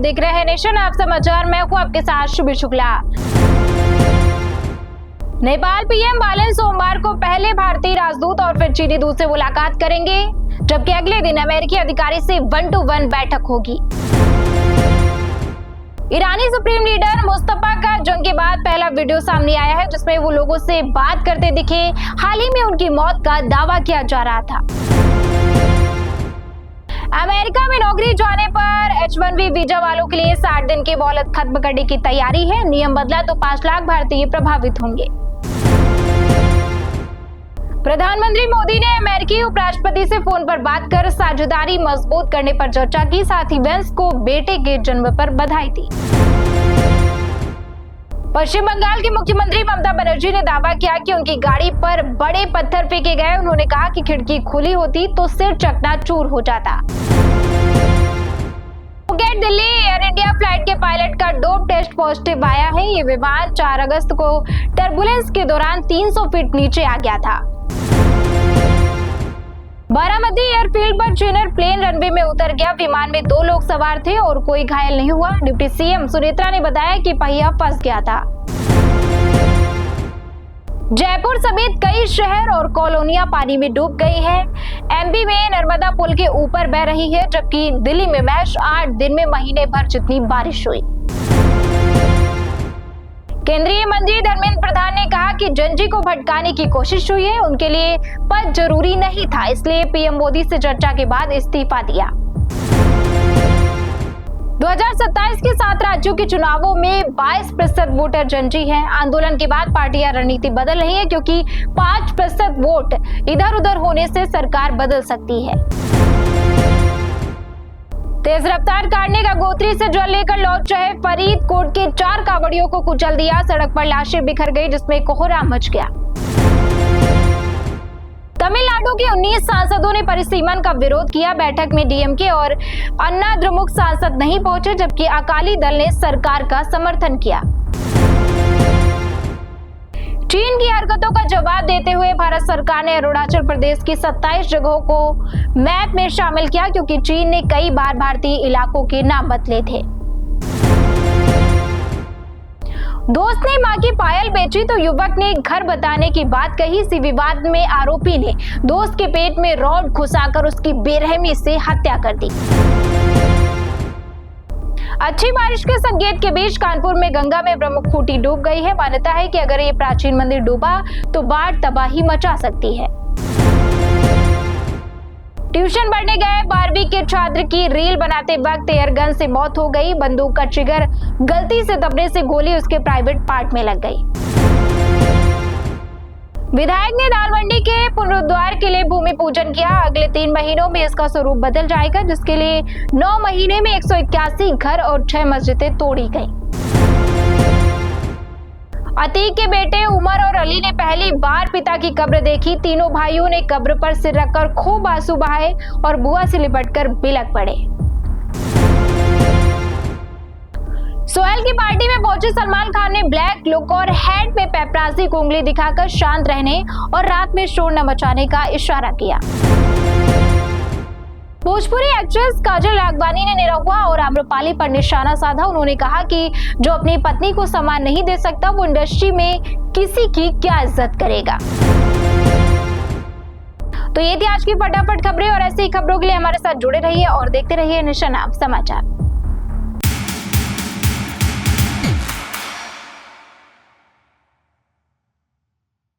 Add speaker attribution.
Speaker 1: देख रहे हैं नेशन आप समाचार। मैं हूं आपके साथ शुभी शुक्ला। नेपाल पीएम बालेन सोमवार को पहले भारतीय राजदूत और फिर चीनी दूत से मुलाकात करेंगे, जबकि अगले दिन अमेरिकी अधिकारी से 1-to-1 बैठक होगी। ईरानी सुप्रीम लीडर मुस्तफा का जंग के बाद पहला वीडियो सामने आया है, जिसमें वो लोगों से बात करते दिखे। हाल ही में उनकी मौत का दावा किया जा रहा था। अमेरिका में नौकरी जाने पर H-1B वीजा वालों के लिए 60 दिन की मोहलत खत्म करने की तैयारी है। नियम बदला तो 5 लाख भारतीय प्रभावित होंगे। प्रधानमंत्री मोदी ने अमेरिकी उपराष्ट्रपति से फोन पर बात कर साझेदारी मजबूत करने पर चर्चा की। साथ ही वेंस को बेटे के जन्म पर बधाई दी। पश्चिम बंगाल की मुख्यमंत्री ममता बनर्जी ने दावा किया कि उनकी गाड़ी पर बड़े पत्थर फेंके गए। उन्होंने कहा कि खिड़की खुली होती तो सिर चकनाचूर हो जाता। दिल्ली एयर इंडिया फ्लाइट के पायलट का डोप टेस्ट पॉजिटिव आया है। ये विमान 4 अगस्त को टर्बुलेंस के दौरान 300 फीट नीचे आ गया था। बारामती एयरफील्ड पर ट्रेनर प्लेन रनवे में उतर गया। विमान में 2 लोग सवार थे और कोई घायल नहीं हुआ। डिप्टी सीएम सुनेत्रा ने बताया कि पहिया फंस गया था। जयपुर समेत कई शहर और कॉलोनियां पानी में डूब गई हैं। एमपी में नर्मदा पुल के ऊपर बह रही है, जबकि दिल्ली में महज 8 दिन में महीने भर जितनी बारिश हुई। केंद्रीय मंत्री धर्मेंद्र प्रधान ने कहा कि जनजी को भटकाने की कोशिश हुई है। उनके लिए पद जरूरी नहीं था, इसलिए पीएम मोदी से चर्चा के बाद इस्तीफा दिया। 2027 के 7 राज्यों के चुनावों में 22% वोटर जनजी हैं। आंदोलन के बाद पार्टियां रणनीति बदल रही है, क्योंकि 5% वोट इधर उधर होने से सरकार बदल सकती है। तेज रफ्तार कार ने गंगोत्री से जल लेकर लौट रहे फरीदकोट के 4 कांवड़ियों को कुचल दिया। सड़क पर लाशें बिखर गई, जिसमें कोहराम मच गया। तमिलनाडु के 19 सांसदों ने परिसीमन का विरोध किया। बैठक में डीएमके और अन्ना द्रमुक सांसद नहीं पहुंचे, जबकि अकाली दल ने सरकार का समर्थन किया। चीन की हरकतों का जवाब देते हुए भारत सरकार ने अरुणाचल प्रदेश की 27 जगहों को मैप में शामिल किया, क्योंकि चीन ने कई बार भारतीय इलाकों के नाम बदले थे। दोस्त ने मां की पायल बेची तो युवक ने घर बताने की बात कही। इसी विवाद में आरोपी ने दोस्त के पेट में रॉड घुसाकर उसकी बेरहमी से हत्या कर दी। अच्छी बारिश के संकेत के बीच कानपुर में गंगा में ब्रह्मखूटी डूब गई है। मान्यता है कि अगर ये प्राचीन मंदिर डूबा तो बाढ़ तबाही मचा सकती है। ट्यूशन पढ़ने गए 12वीं के छात्र की रील बनाते वक्त एयरगन से मौत हो गई। बंदूक का ट्रिगर गलती से दबने से गोली उसके प्राइवेट पार्ट में लग गई। विधायक ने दालमंडी के पुनरुद्धार के लिए भूमि पूजन किया। अगले 3 महीनों में इसका स्वरूप बदल जाएगा, जिसके लिए 9 महीने में 181 घर और 6 मस्जिदें तोड़ी गई। अतीक के बेटे उमर और अली ने पहली बार पिता की कब्र देखी। तीनों भाइयों ने कब्र पर सिर रखकर खूब आंसू बहाए और बुआ से लिपटकर बिलख पड़े। सोहेल की पार्टी में पहुंचे सलमान खान ने ब्लैक लुक और हैट में पेपराजी को उंगली दिखाकर शांत रहने और रात में शोर न मचाने का इशारा किया। भोजपुरी एक्ट्रेस काजल राघवानी ने निरहुआ और आम्रपाली पर निशाना साधा। उन्होंने कहा कि जो अपनी पत्नी को सम्मान नहीं दे सकता, वो इंडस्ट्री में किसी की क्या इज्जत करेगा। तो ये थी आज की फटाफट खबरें, और ऐसी खबरों के लिए हमारे साथ जुड़े रहिए और देखते रहिए नेशन आप समाचार।